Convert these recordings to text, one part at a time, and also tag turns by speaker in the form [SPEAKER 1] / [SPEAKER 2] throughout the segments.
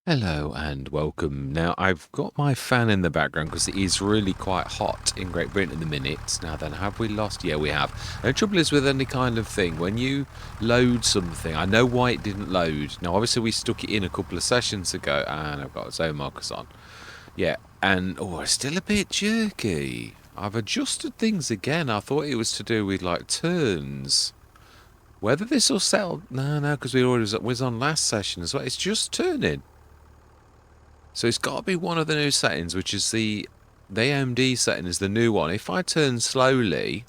[SPEAKER 1] Hello and welcome. Now, I've got my fan in the background because it is really quite hot in Great Britain at the minute. Now then, have we lost? Yeah, we have. The trouble is with any kind of thing, when you load something, I know why it didn't load. Now, obviously, we stuck it in a couple of sessions ago, and I've got zone markers on. Yeah, and oh, it's still a bit jerky. I've adjusted things again. I thought it was to do with like turns. Whether this will settle? No, because we already was on last session as well. It's just turning. So it's got to be one of the new settings, which is the AMD setting is the new one. If I turn slowly,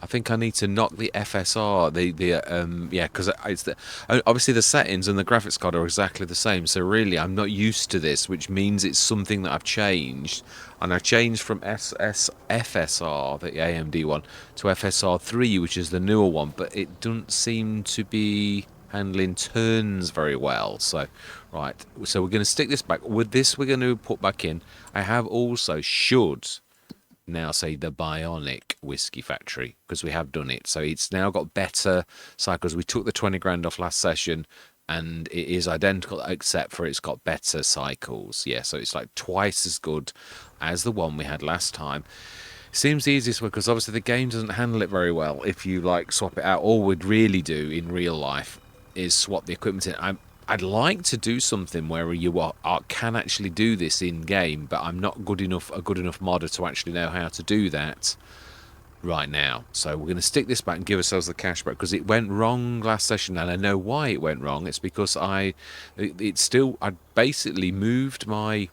[SPEAKER 1] I think I need to knock the FSR. Yeah, because it's obviously the settings and the graphics card are exactly the same. So really, I'm not used to this, which means it's something that I've changed, and I changed from FSR, the AMD one, to FSR3, which is the newer one. But it doesn't seem to be handling turns very well. So, right. So we're going to stick this back. With this, we're going to put back in. I have also should now say the Bionic Whiskey Factory because we have done it. So it's now got better cycles. We took the 20 grand off last session and it is identical except for it's got better cycles. Yeah, so it's like twice as good as the one we had last time. Seems the easiest way because obviously the game doesn't handle it very well if you like swap it out. All we'd really do in real life is swap the equipment in. I'd like to do something where you can actually do this in game, but I'm not a good enough modder to actually know how to do that right now. So we're going to stick this back and give ourselves the cash back because it went wrong last session, and I know why it went wrong. It's because I basically moved my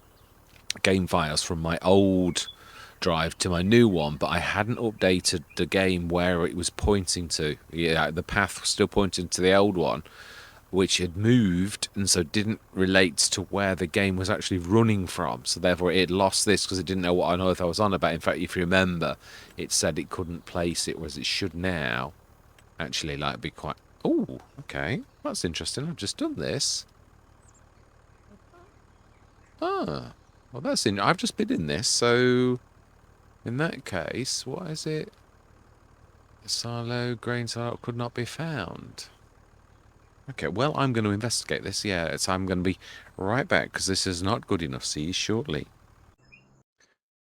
[SPEAKER 1] game files from my old drive to my new one, but I hadn't updated the game where it was pointing to. Yeah, the path was still pointing to the old one, which had moved and so didn't relate to where the game was actually running from. So therefore it lost this because it didn't know what on earth I was on about. In fact, if you remember, it said it couldn't place it, whereas it should now actually like be quite... Oh, okay. That's interesting. I've just done this. Ah, well that's in... I've just been in this, so in that case, what is it? Silo, grain silo could not be found. Okay, well, I'm going to investigate this. Yeah, so I'm going to be right back because this is not good enough. See you shortly.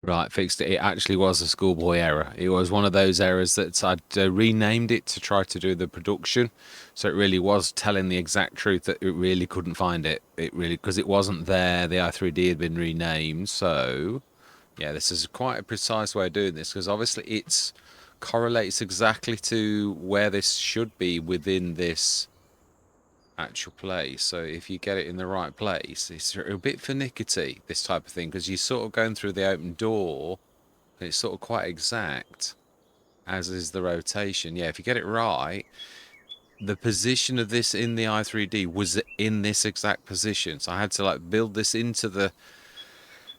[SPEAKER 1] Right, fixed it. It actually was a schoolboy error. It was one of those errors that I'd renamed it to try to do the production. So it really was telling the exact truth that it really couldn't find it. It really, because it wasn't there. The i3D had been renamed. So, yeah, this is quite a precise way of doing this because obviously it's correlates exactly to where this should be within this actual place. So if you get it in the right place, it's a bit finicky, this type of thing, because you're sort of going through the open door and it's sort of quite exact, as is the rotation. Yeah, if you get it right, the position of this in the i3D was in this exact position. So I had to like build this into the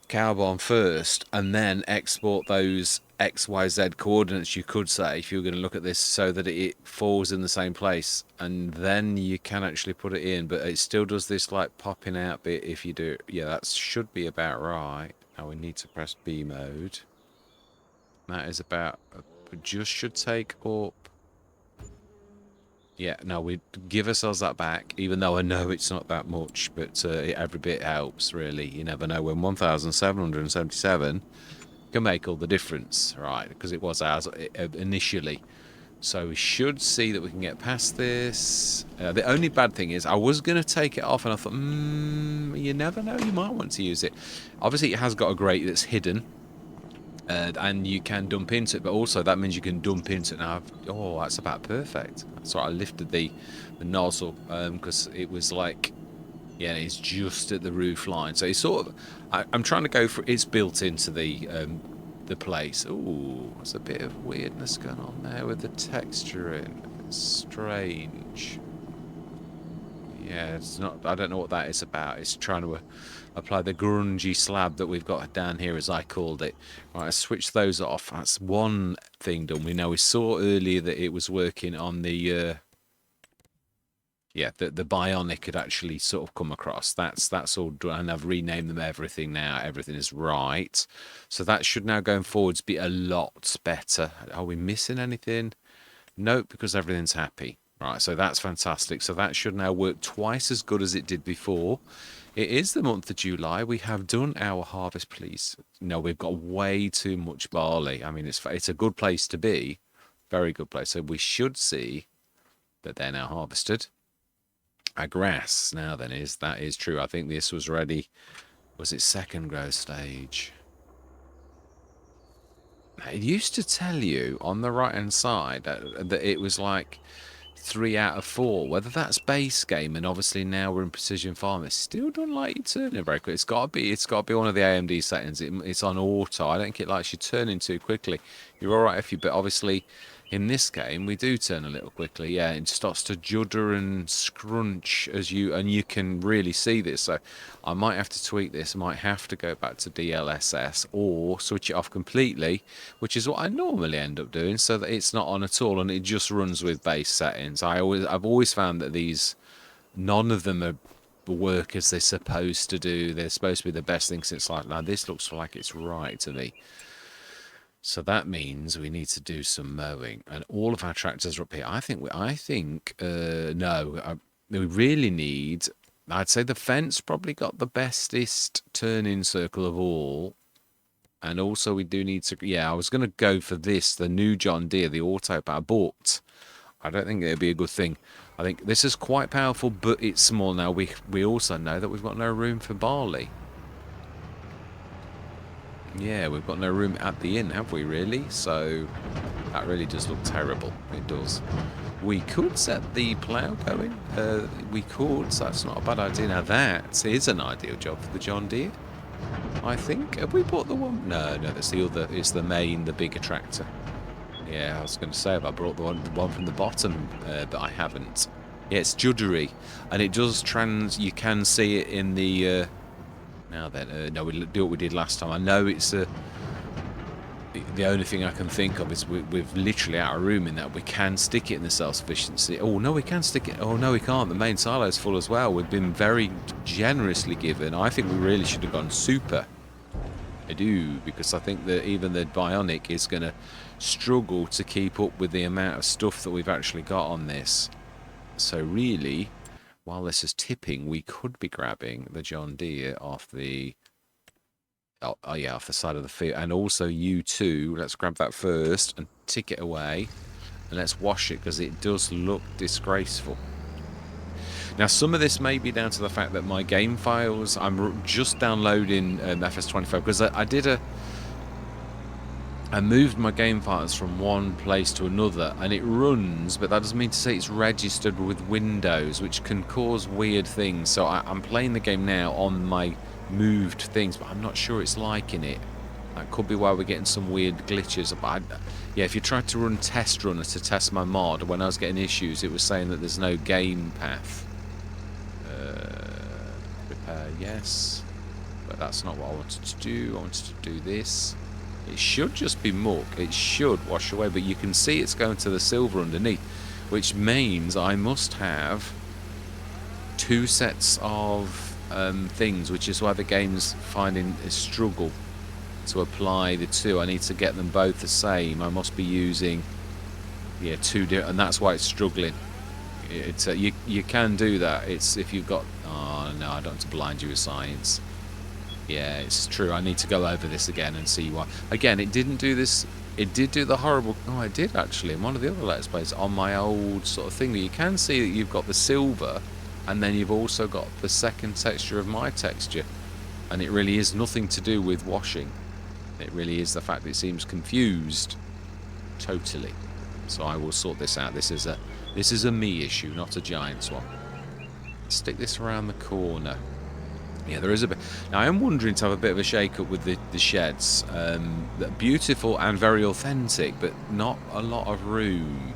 [SPEAKER 1] Carbon first and then export those XYZ coordinates, you could say, if you were going to look at this, so that it falls in the same place, and then you can actually put it in. But it still does this like popping out bit if you do it. Yeah, that should be about right. Now we need to press B mode. That is about just should take up. Yeah, no, we give ourselves that back, even though I know it's not that much, but every bit helps, really. You never know when 1,777 can make all the difference, right? Because it was ours initially. So we should see that we can get past this. The only bad thing is I was going to take it off, and I thought, you never know, you might want to use it. Obviously, it has got a grate that's hidden, and you can dump into it, but also that means you can dump into it now. Oh, that's about perfect. That's why I lifted the nozzle because it was like, yeah, it's just at the roof line. So it's sort of, I'm trying to go for, it's built into the place. Ooh, there's a bit of weirdness going on there with the texturing. It's strange. Yeah, it's not, I don't know what that is about. It's trying to apply the grungy slab that we've got down here, as I called it. Right, I switched those off. That's one thing done. We know we saw earlier that it was working on the yeah, the Bionic had actually sort of come across. That's all done, and I've renamed them everything now. Everything is right. So that should now going forwards be a lot better. Are we missing anything? Nope, because everything's happy. Right, so that's fantastic. So that should now work twice as good as it did before. It is the month of July. We have done our harvest, please. No, we've got way too much barley. I mean, it's a good place to be. Very good place. So we should see that they're now harvested. Our grass now then that is true. I think this was ready. Was it second growth stage? It used to tell you on the right hand side that it was like 3 out of 4. Whether that's base game, and obviously now we're in precision farming, it still don't like you turning very quick. It's got to be one of the AMD settings. It's on auto. I don't think it likes you turning too quickly. You're all right if you, but obviously in this game we do turn a little quickly. Yeah, it starts to judder and scrunch and you can really see this. So I might have to tweak this. I might have to go back to DLSS or switch it off completely, which is what I normally end up doing, so that it's not on at all and it just runs with base settings. I've always found that none of them are work as they're supposed to do. They're supposed to be the best thing since life. Now this looks like it's right to me. So that means we need to do some mowing, and all of our tractors are up here. No, we really need. I'd say the fence probably got the bestest turning circle of all, and also we do need to. Yeah, I was going to go for this, the new John Deere, the auto power, but I don't think it'd be a good thing. I think this is quite powerful, but it's small now. We also know that we've got no room for barley. Yeah, we've got no room at the inn, have we, really? So that really does look terrible. It does. We could set the plough going. We could, so that's not a bad idea. Now that is an ideal job for the John Deere, I think. Have we bought the one? No, that's the other. It's the main, the bigger tractor. Yeah, I was going to say if I brought the one from the bottom, but I haven't. Yeah, it's juddery, and it does you can see it in the... Now then, no, we'll do what we did last time. I know it's the only thing I can think of is we've literally out of room in that we can stick it in the self-sufficiency. Oh, no, we can stick it. Oh, no, we can't. The main silo's full as well. We've been very generously given. I think we really should have gone super. I do, because I think that even the Bionic is going to struggle to keep up with the amount of stuff that we've actually got on this. So really... while this is tipping, we could be grabbing the John Deere off the... off the side of the field. And also you too. Let's grab that first and tick it away. And let's wash it, because it does look disgraceful. Now, some of this may be down to the fact that my game files... I'm just downloading FS25, because I moved my game files from one place to another, and it runs, but that doesn't mean to say it's registered with Windows, which can cause weird things. So I'm playing the game now on my moved things, but I'm not sure it's liking it. That could be why we're getting some weird glitches. But yeah, if you tried to run Test Runner to test my mod, when I was getting issues, it was saying that there's no game path. Repair, yes. But that's not what I wanted to do. I wanted to do this. It should just be muck. It should wash away, but you can see it's going to the silver underneath, which means I must have 2 sets of things, which is why the game's finding a struggle to apply the two. I need to get them both the same. I must be using 2 different, and that's why it's struggling. It's you can do that. It's if you've got... oh no, I don't want to blind you with science. Yeah, it's true. I need to go over this again and see why. Again, it didn't do this. It did do the horrible... oh, I did actually in one of the other Let's Plays on my old sort of thing. That you can see that you've got the silver, and then you've also got the second texture of my texture, and it really is nothing to do with washing. It really is the fact that it seems confused totally. So I will sort this out. This is a me issue, not a Giants one. Stick this around the corner. Yeah, there is a bit. Now, I am wondering to have a bit of a shake-up with the sheds. They're beautiful and very authentic, but not a lot of room.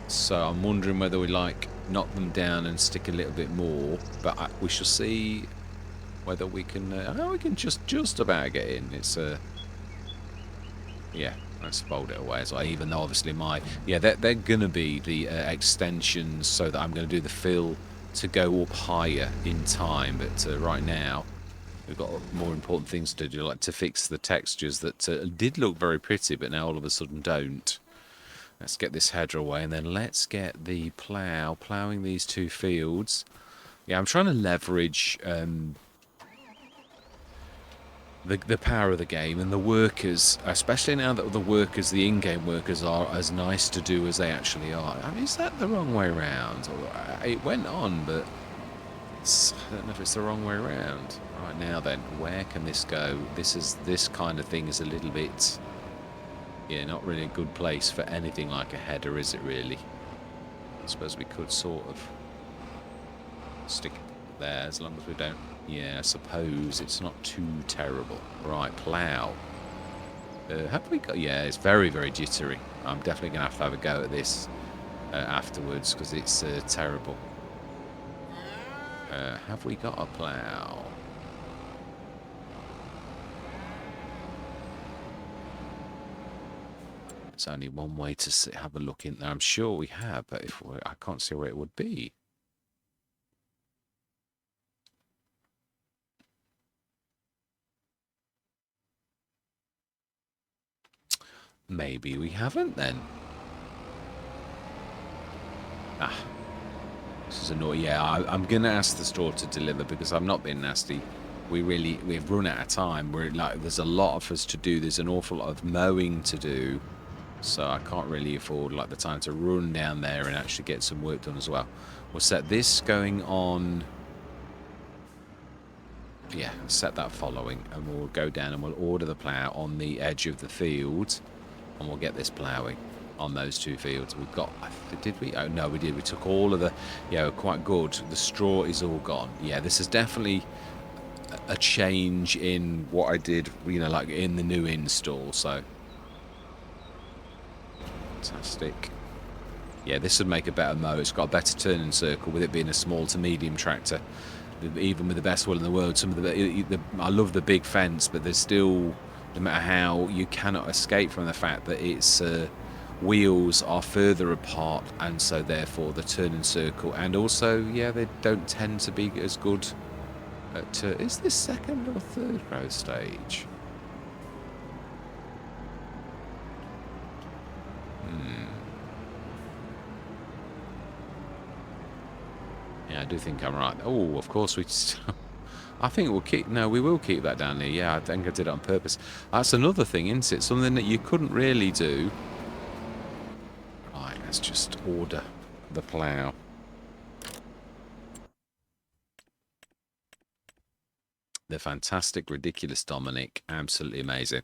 [SPEAKER 1] So I'm wondering whether we knock them down and stick a little bit more. But we shall see whether we can... we can just about get in. It's yeah, let's fold it away as well. Even though obviously they're going to be the extensions, so that I'm going to do the fill to go up higher in time, but right now we've got more important things to do, like to fix the textures that did look very pretty but now all of a sudden don't. Let's get this header away, and then let's get the ploughing these 2 fields. Yeah, I'm trying to leverage the power of the game and the workers, especially now that the workers, the in-game workers, are as nice to do as they actually are. I mean, is that the wrong way around? It went on, but I don't know if it's the wrong way around. Right, now then, where can this go? This kind of thing is a little bit, yeah, not really a good place for anything like a header, is it really? I suppose we could sort of stick it there as long as we don't. Yeah, I suppose it's not too terrible. Right, plough. Have we got... Yeah, it's very, very jittery. I'm definitely going to have a go at this afterwards because it's terrible. Have we got a plough? There's only one way to have a look in there. I'm sure we have, but I can't see where it would be. Maybe we haven't then. Ah, this is annoying. Yeah, I'm gonna ask the store to deliver because I'm not being nasty. We've run out of time. There's a lot of us to do. There's an awful lot of mowing to do, so I can't really afford the time to run down there and actually get some work done as well. We'll set this going on. Yeah, set that following, and we'll go down and we'll order the plough on the edge of the field. And we'll get this ploughing on those 2 fields. We've got... Did we? Oh, no, we did. We took all of the... Yeah, quite good. The straw is all gone. Yeah, this is definitely a change in what I did, like in the new install, so... Fantastic. Yeah, this would make a better mow. It's got a better turning circle with it being a small to medium tractor. Even with the best will in the world, I love the big fence, but there's still... No matter how, you cannot escape from the fact that its wheels are further apart, and so therefore the turning circle, and also, yeah, they don't tend to be as good at... is this 2nd or 3rd growth stage? Yeah, I do think I'm right. Oh, of course we... I think we'll keep... No, we will keep that down there. Yeah, I think I did it on purpose. That's another thing, isn't it? Something that you couldn't really do. Right, let's just order the plough. The fantastic, ridiculous Dominic. Absolutely amazing.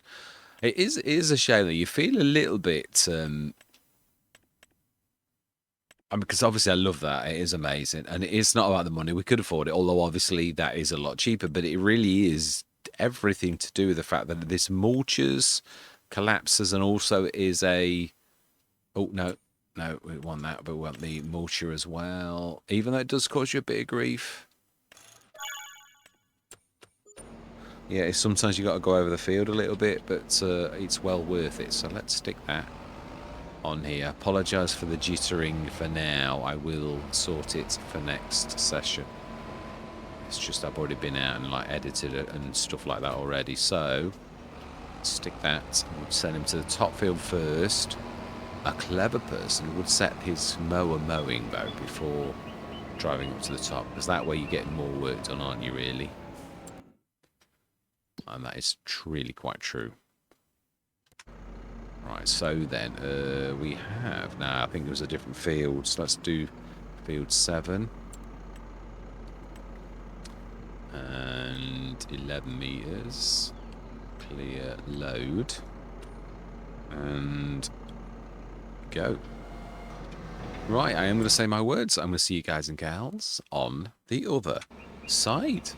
[SPEAKER 1] It is a shame that you feel a little bit... because obviously I love that. It is amazing. And it's not about the money. We could afford it, although obviously that is a lot cheaper. But it really is everything to do with the fact that this mulches, collapses, and also is a... Oh, no. No, we want that, but we want the mulcher as well. Even though it does cause you a bit of grief. Yeah, sometimes you got to go over the field a little bit, but it's well worth it. So let's stick that on here. Apologise for the jittering for now. I will sort it for next session. It's just I've already been out and edited it and stuff like that already. So stick that. We'll send him to the top field first. A clever person would set his mower mowing though before driving up to the top, because that way you get more work done, aren't you, really? And that is really quite true. Right, so then we have... Now, I think it was a different field. So let's do field 7. And 11 meters. Clear load. And go. Right, I am going to say my words. I'm going to see you guys and gals on the other side.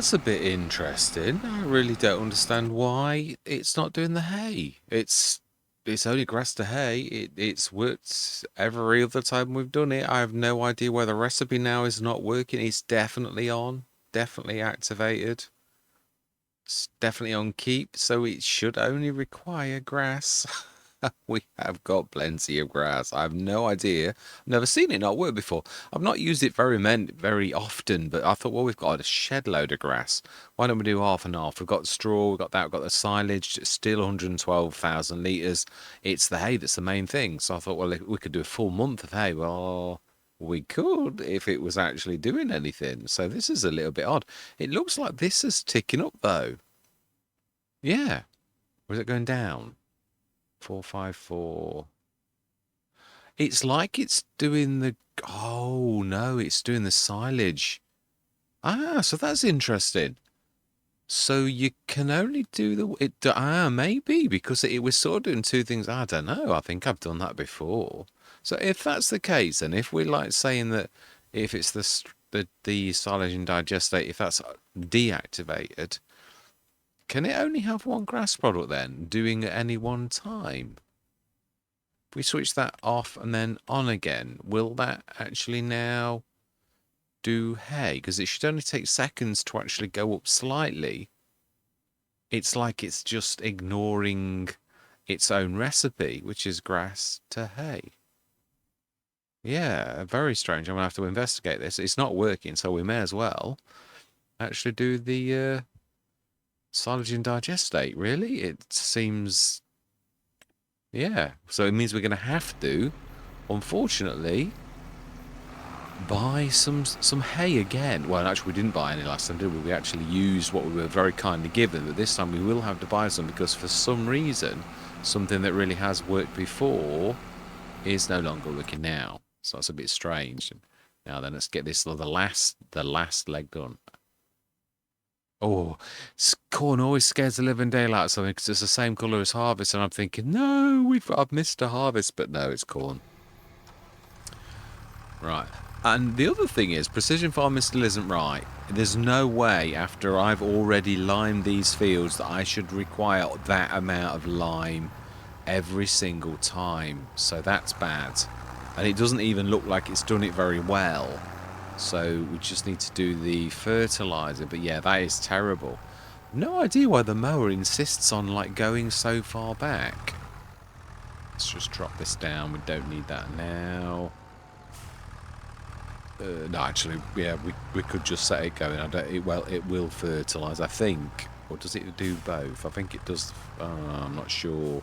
[SPEAKER 1] That's a bit interesting. I really don't understand why it's not doing the hay. It's only grass to hay. It's worked every other time we've done it. I have no idea why the recipe now is not working. It's definitely on, definitely activated. It's definitely on keep, so it should only require grass. We have got plenty of grass. I have no idea. I've never seen it not work before. I've not used it very often, but I thought, well, we've got a shed load of grass. Why don't we do half and half? We've got straw, we've got that, we've got the silage, still 112,000 litres. It's the hay that's the main thing. So I thought, well, if we could do a full month of hay. Well, we could if it was actually doing anything. So this is a little bit odd. It looks like this is ticking up, though. Yeah. Or is it going down? 454. It's like it's doing the. Oh no, it's doing the silage. Ah, so that's interesting. So you can only do the it. Maybe because it was sort of doing two things. I don't know. I think I've done that before. So if that's the case, and if we're like saying that if it's the silage and digestate, if that's deactivated, can it only have one grass product then doing at any one time? If we switch that off and then on again, will that actually now do hay? Because it should only take seconds to actually go up slightly. It's like it's just ignoring its own recipe, which is grass to hay. Yeah, very strange. I'm going to have to investigate this. It's not working, so we may as well actually do the silage and digestate, really. It seems... Yeah, so it means we're going to have to, unfortunately, buy some hay again. Well, actually, we didn't buy any last time, did we? We actually used what we were very kindly given, but this time we will have to buy some because for some reason, something that really has worked before is no longer working now. So that's a bit strange. Now then, let's get this the last leg done. Oh, corn always scares the living daylight out of something because it's the same colour as harvest, and I'm thinking, no, I've missed a harvest, but no, it's corn. Right. And the other thing is, precision farming still isn't right. There's no way, after I've already limed these fields, that I should require that amount of lime every single time. So that's bad. And it doesn't even look like it's done it very well. So we just need to do the fertilizer. But yeah, that is terrible. No idea why the mower insists on like going so far back. Let's just drop this down. We don't need that now. No, actually, yeah, we could just set it going. It will fertilise, I think. Or does it do both? I think it does. I'm not sure.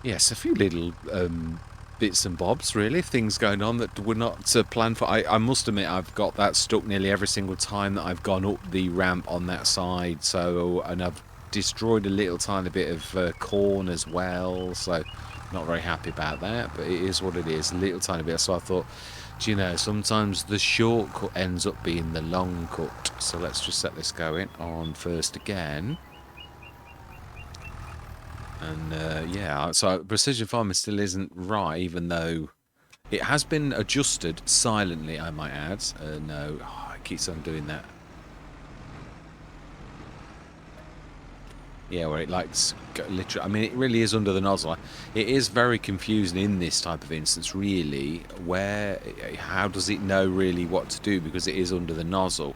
[SPEAKER 1] Yes, a few little bits and bobs, really. Things going on that were not planned for. I must admit, I've got that stuck nearly every single time that I've gone up the ramp on that side. So, and I've destroyed a little tiny bit of corn as well. So, not very happy about that, but it is what it is, a little tiny bit. So I thought, do you know, sometimes the shortcut ends up being the long cut. So let's just set this going on first again. And yeah, so precision farming still isn't right, even though it has been adjusted silently, I might add. No, it keeps on doing that. Yeah, where it likes literally. I mean, it really is under the nozzle. It is very confusing in this type of instance, really. How does it know really what to do because it is under the nozzle?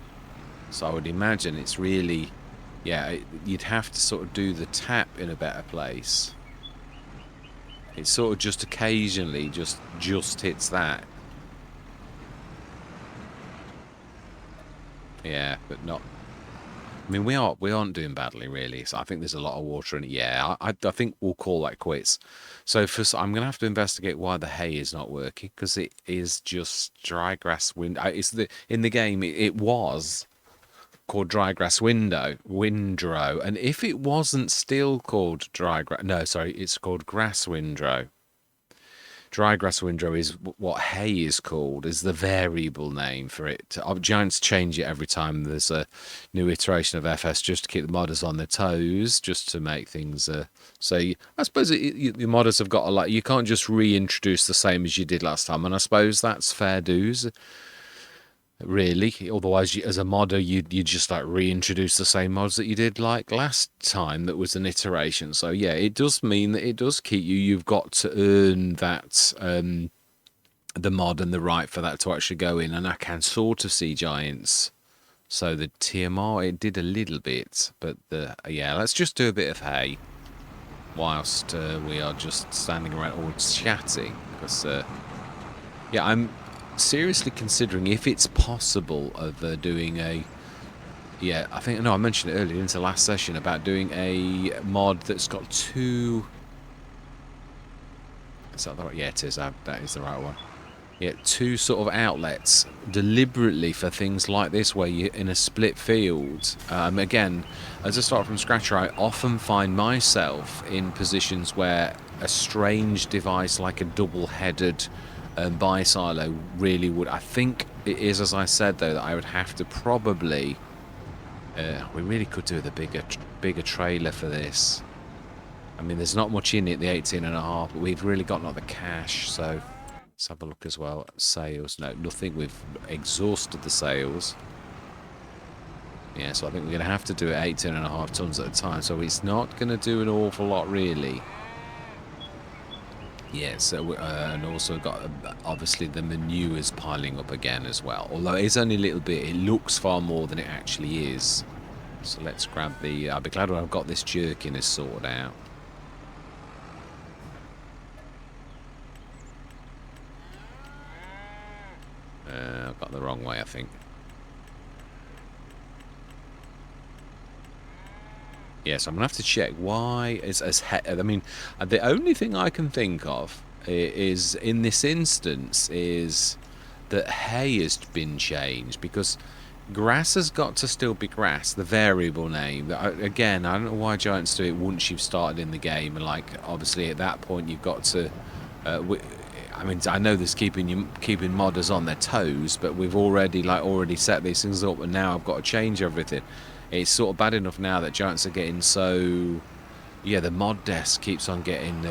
[SPEAKER 1] So I would imagine it's really, yeah. You'd have to sort of do the tap in a better place. It sort of just occasionally just hits that. Yeah, but not. I mean, we aren't doing badly, really. So I think there's a lot of water in it. Yeah, I think we'll call that quits. So first, I'm going to have to investigate why the hay is not working because it is just dry grass window. It's in the game. It was called dry grass windrow, and if it wasn't still called dry grass, no, sorry, it's called grass windrow. Dry grass windrow is what hay is called, is the variable name for it. Giants change it every time there's a new iteration of FS just to keep the modders on their toes, just to make things... I suppose the modders have got a lot... You can't just reintroduce the same as you did last time, and I suppose that's fair dues. really. Otherwise, as a modder, you just like reintroduce the same mods that you did like last time. That was an iteration. So yeah, it does mean that it does keep you. You've got to earn that the mod and the right for that to actually go in. And I can sort of see giants. So the TMR it did a little bit, but yeah, let's just do a bit of hay whilst we are just standing around all chatting because. Yeah, I'm seriously considering if it's possible of doing a... Yeah, I think... No, I mentioned it earlier into last session about doing a mod that's got two... Is that the right... Yeah, it is. That is the right one. Yeah, two sort of outlets deliberately for things like this where you're in a split field. Again, as I start from scratch, I often find myself in positions where a strange device like a double-headed bi-silo really would... I think it is, as I said, though, that I would have to probably... we really could do with a bigger trailer for this. I mean, there's not much in it, the 18.5, but we've really got not the cash, so... Let's have a look as well at sales. No, nothing. We've exhausted the sales. Yeah, so I think we're going to have to do it 18.5 tons at a time. So it's not going to do an awful lot, really. Yeah, so and also got obviously the manures piling up again as well. Although it's only a little bit, it looks far more than it actually is. So let's grab the... I'll be glad when I've got this jerkiness sorted out. I've got the wrong way, I think. Yes, I'm gonna have to check why it's as I mean, the only thing I can think of is in this instance is that hay has been changed because grass has got to still be grass, the variable name. Again, I don't know why Giants do it once you've started in the game, and like obviously at that point you've got to. I mean, I know this keeping modders on their toes, but we've already set these things up, and now I've got to change everything. It's sort of bad enough now that Giants are getting so... Yeah, the mod desk keeps on getting...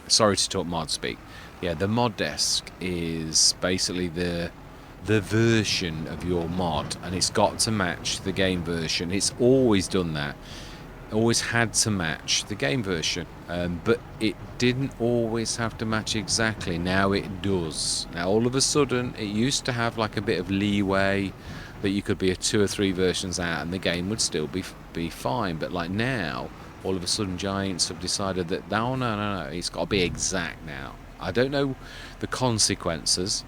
[SPEAKER 1] sorry to talk mod speak. Yeah, the mod desk is basically the version of your mod, and it's got to match the game version. It's always done that. Always had to match the game version, but it didn't always have to match exactly. Now it does. Now all of a sudden it used to have like a bit of leeway that you could be a 2 or 3 versions out and the game would still be fine, but like now all of a sudden Giants have decided that no, it's got to be exact now. I don't know the consequences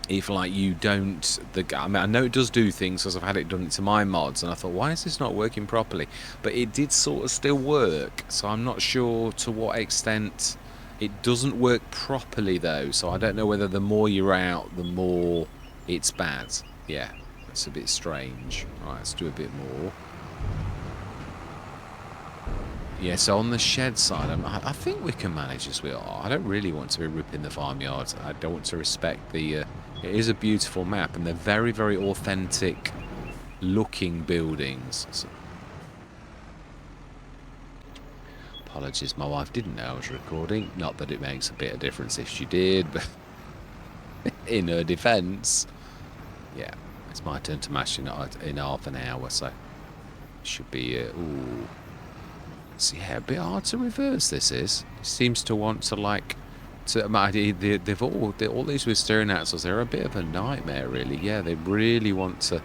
[SPEAKER 1] if like you don't I mean, I know it does do things because I've had it done to my mods and I thought, why is this not working properly? But it did sort of still work, so I'm not sure to what extent it doesn't work properly though, so I don't know whether the more you're out the more it's bad. Yeah, it's a bit strange. Right, let's do a bit more. Yeah, so on the shed side, I think we can manage as we are. I don't really want to be ripping the farmyard. I don't want to respect the... it is a beautiful map, and they're very, very authentic looking buildings. So, apologies, my wife didn't know I was recording. Not that it makes a bit of difference if she did, but in her defence... Yeah, it's my turn to mash in half an hour, so... It should be... ooh... So yeah, a bit hard to reverse this is. It seems to want to like... They've all these with steering axles, they're a bit of a nightmare really. Yeah, they really want to...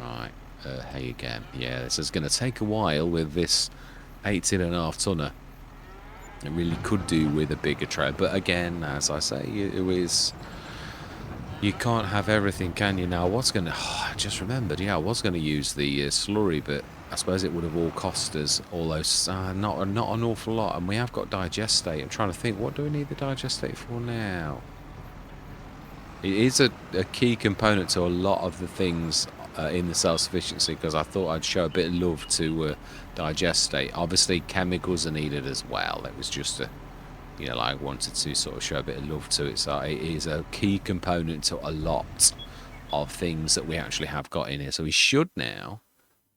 [SPEAKER 1] Right, hey again. Yeah, this is going to take a while with this 18.5 tonner. It really could do with a bigger trailer, but again, as I say, it is... You can't have everything, can you? Now, what's going to... Oh, I just remembered, yeah, I was going to use the slurry, but I suppose it would have all cost us almost not an awful lot. And we have got digestate. I'm trying to think, what do we need the digestate for now? It is a key component to a lot of the things in the self-sufficiency, because I thought I'd show a bit of love to digestate. Obviously, chemicals are needed as well. It was just a... You know, like I wanted to sort of show a bit of love to it. So it is a key component to a lot of things that we actually have got in here. So we should now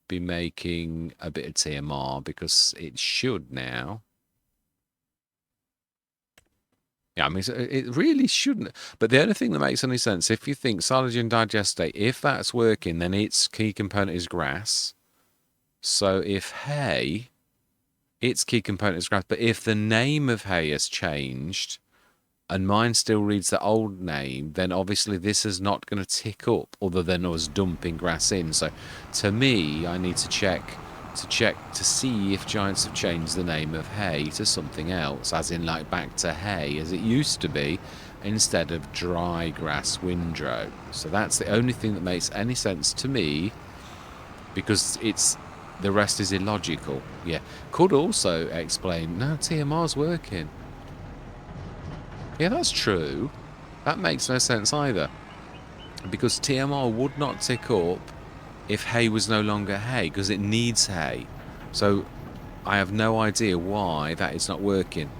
[SPEAKER 1] be making a bit of TMR because it should now Yeah, I mean, it really shouldn't. But the only thing that makes any sense, if you think silage and digestate, if that's working, then its key component is grass. So if hay, its key component is grass. But if the name of hay has changed and mine still reads the old name, then obviously this is not going to tick up other than us dumping grass in. So to me, I need to check to see if Giants have changed the name of hay to something else, as in like back to hay as it used to be instead of dry grass windrow. So that's the only thing that makes any sense to me, because it's the rest is illogical. Yeah, could also explain no, TMR's working. Yeah, that's true. That makes no sense either, because TMR would not tick up if hay was no longer hay, because it needs hay. So I have no idea why that is not working.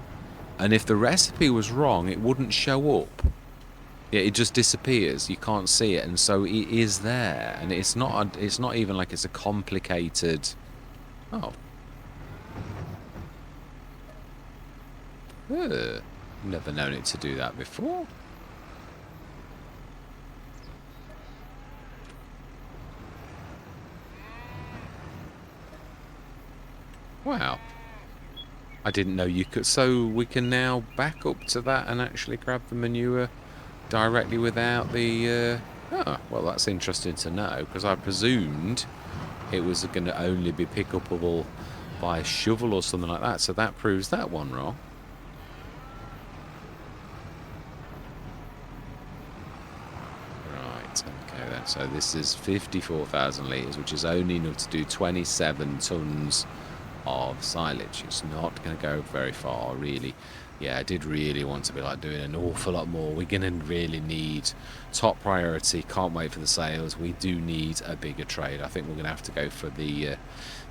[SPEAKER 1] And if the recipe was wrong, it wouldn't show up. Yeah, it just disappears. You can't see it, and so it is there. And it's not even like it's a complicated. Oh. Never known it to do that before. Wow. I didn't know you could. So we can now back up to that and actually grab the manure directly without the... Oh, well, that's interesting to know, because I presumed it was going to only be pickupable by a shovel or something like that. So that proves that one wrong. Right, okay then. So this is 54,000 litres, which is only enough to do 27 tonnes of silage. It's not going to go very far, really. Yeah, I did really want to be like doing an awful lot more. We're going to really need top priority. Can't wait for the sales. We do need a bigger trade. I think we're going to have to go for the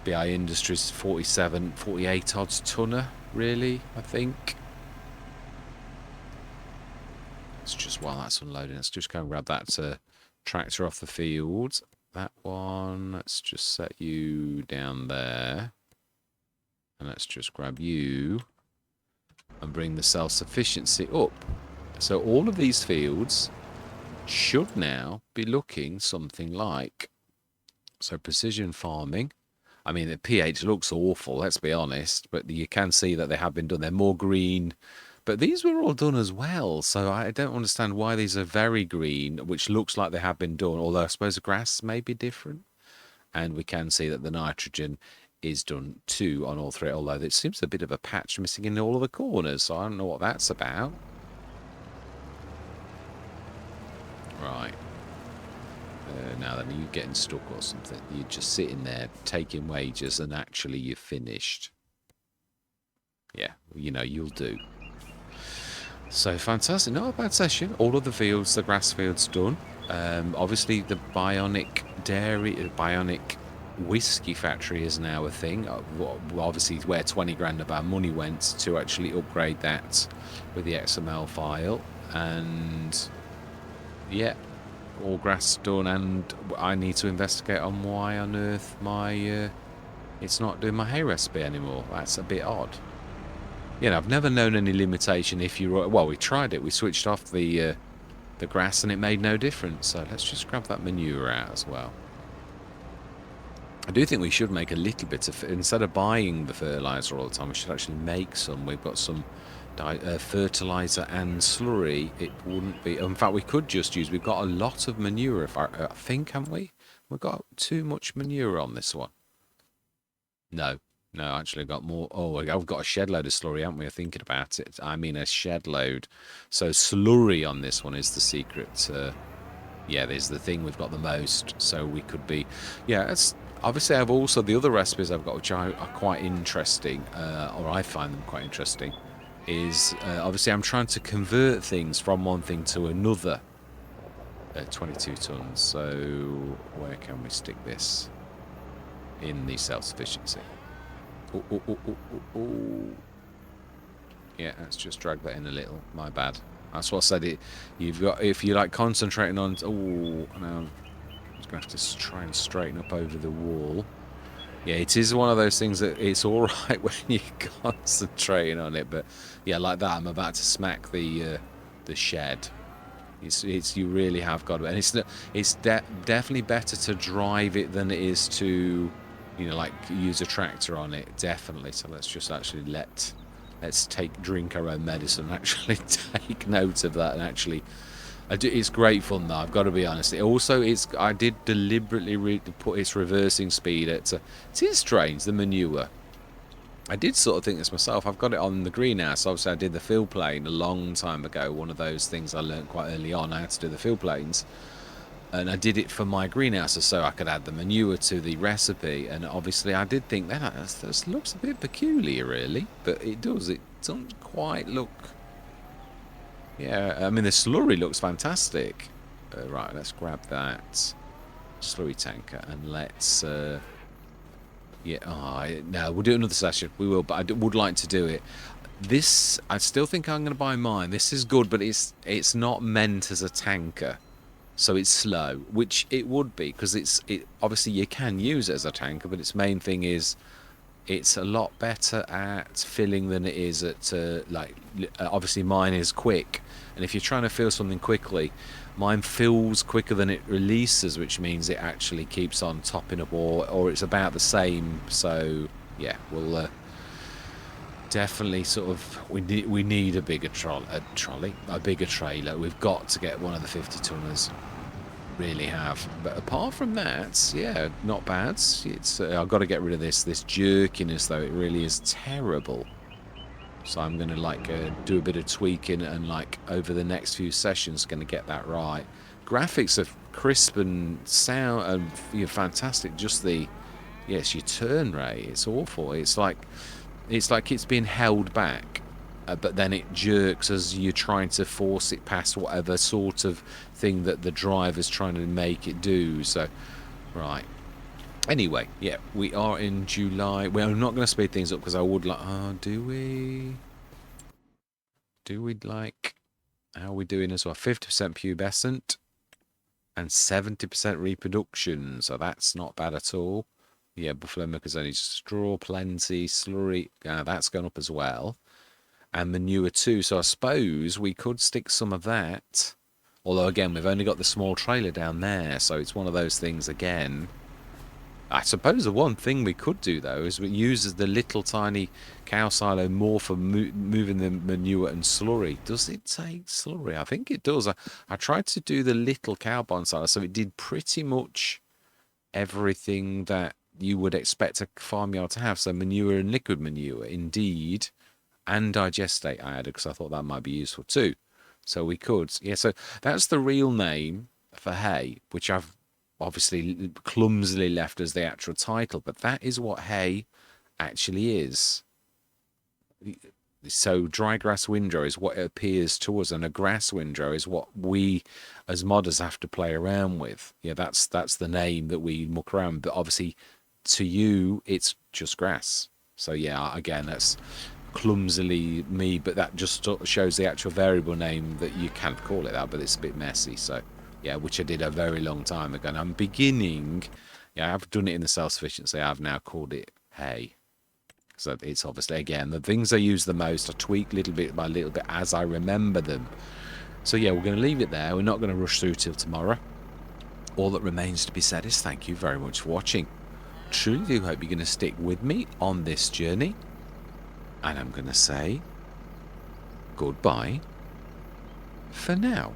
[SPEAKER 1] BI Industries 48 odds tonner, really, I think. It's just while that's unloading, let's just go and grab that tractor off the field. That one, let's just set you down there. And let's just grab you and bring the self-sufficiency up. So all of these fields should now be looking something like. So precision farming. I mean, the pH looks awful, let's be honest, but you can see that they have been done. They're more green, but these were all done as well. So I don't understand why these are very green, which looks like they have been done, although I suppose the grass may be different. And we can see that the nitrogen is done too on all three, although it seems a bit of a patch missing in all of the corners, so I don't know what that's about. Right. Now then, are you getting stuck or something? You're just sitting there taking wages and actually you're finished. Yeah, you know, you'll do. So fantastic, not a bad session. All of the fields, the grass fields done. Obviously the bionic whiskey factory is now a thing. Obviously where 20 grand of our money went to actually upgrade that with the XML file. And yeah, all grass done, and I need to investigate on why on earth my it's not doing my hay recipe anymore. That's a bit odd. You know, I've never known any limitation if you... Well, we tried it. We switched off the grass and it made no difference. So let's just grab that manure out as well. I do think we should make a little bit of... Instead of buying the fertiliser all the time, we should actually make some. We've got some fertiliser and slurry. It wouldn't be... In fact, we could just use... We've got a lot of manure, I think, haven't we? We've got too much manure on this one. No, actually I've got more. Oh, I've got a shed load of slurry, haven't we? Thinking about it. I mean a shed load. So slurry on this one is the secret. Yeah, there's the thing we've got the most. So we could be... Yeah, it's... Obviously, I've also... The other recipes I've got, which are quite interesting, or I find them quite interesting, is... obviously, I'm trying to convert things from one thing to another. 22 tons. So where can we stick this? In the self-sufficiency. Oh. Yeah, let's just drag that in a little. My bad. That's what I said. You've got... If you like concentrating on... Oh, no. I'm just going to have to try and straighten up over the wall. Yeah, it is one of those things that it's all right when you're concentrating on it, but yeah, like that, I'm about to smack the shed. It's you really have got to, and it's definitely better to drive it than it is to, like use a tractor on it. Definitely. So let's just actually let's drink our own medicine and actually take note of that and actually. It's great fun though. I've got to be honest. I did deliberately put its reversing speed at. It is strange, the manure. I did sort of think this myself. I've got it on the greenhouse. Obviously, I did the field plane a long time ago. One of those things I learned quite early on. I had to do the field planes, and I did it for my greenhouses so I could add the manure to the recipe. And obviously, I did think that this looks a bit peculiar, really, but it does. It doesn't quite look. Yeah, I mean the slurry looks fantastic. Right, let's grab that slurry tanker and let's. Yeah, no, we'll do another session. We will, but I would like to do it. This, I still think I'm going to buy mine. This is good, but it's not meant as a tanker, so it's slow, which it would be because obviously you can use it as a tanker, but its main thing is it's a lot better at filling than it is at obviously mine is quick, and if you're trying to fill something quickly, mine fills quicker than it releases, which means it actually keeps on topping up, or it's about the same. So yeah, we'll definitely sort of we need a bigger trolley, a bigger trailer. We've got to get one of the 50 tonners. Really have, but apart from that, yeah, not bad. It's I've got to get rid of this jerkiness though. It really is terrible. So I'm gonna do a bit of tweaking and over the next few sessions gonna get that right. Graphics are crisp and sound and fantastic. Just your turn rate, it's awful. It's like it's being held back. But then it jerks as you're trying to force it past whatever sort of thing that the driver's trying to make it do. So, right. Anyway, yeah, we are in July. Well, I'm not going to speed things up because I would like... Oh, do we? Do we How are we doing as well? 50% pubescent and 70% reproduction. So that's not bad at all. Yeah, buffalo milk is only straw plenty. Slurry, that's gone up as well. And manure too, so I suppose we could stick some of that. Although again, we've only got the small trailer down there, so it's one of those things again. I suppose the one thing we could do though is we use the little tiny cow silo more for moving the manure and slurry. Does it take slurry? I think it does. I tried to do the little cow barn silo, so it did pretty much everything that you would expect a farmyard to have. So manure and liquid manure, indeed. And digestate I added because I thought that might be useful too. So we could, yeah, so that's the real name for hay, which I've obviously clumsily left as the actual title, but that is what hay actually is. So dry grass windrow is what it appears to us, and a grass windrow is what we as modders have to play around with. Yeah, that's the name that we muck around, but obviously to you it's just grass. So yeah, again, that's clumsily me, but that just shows the actual variable name that you can't call it that, but it's a bit messy. So yeah, which I did a very long time ago, and I'm beginning, yeah, I've done it in the self-sufficiency, I've now called it hay. So it's obviously, again, the things I use the most I tweak little bit by little bit as I remember them. So yeah, we're going to leave it there. We're not going to rush through till tomorrow. All that remains to be said is thank you very much for watching. Truly do hope you're going to stick with me on this journey. And I'm going to say goodbye for now.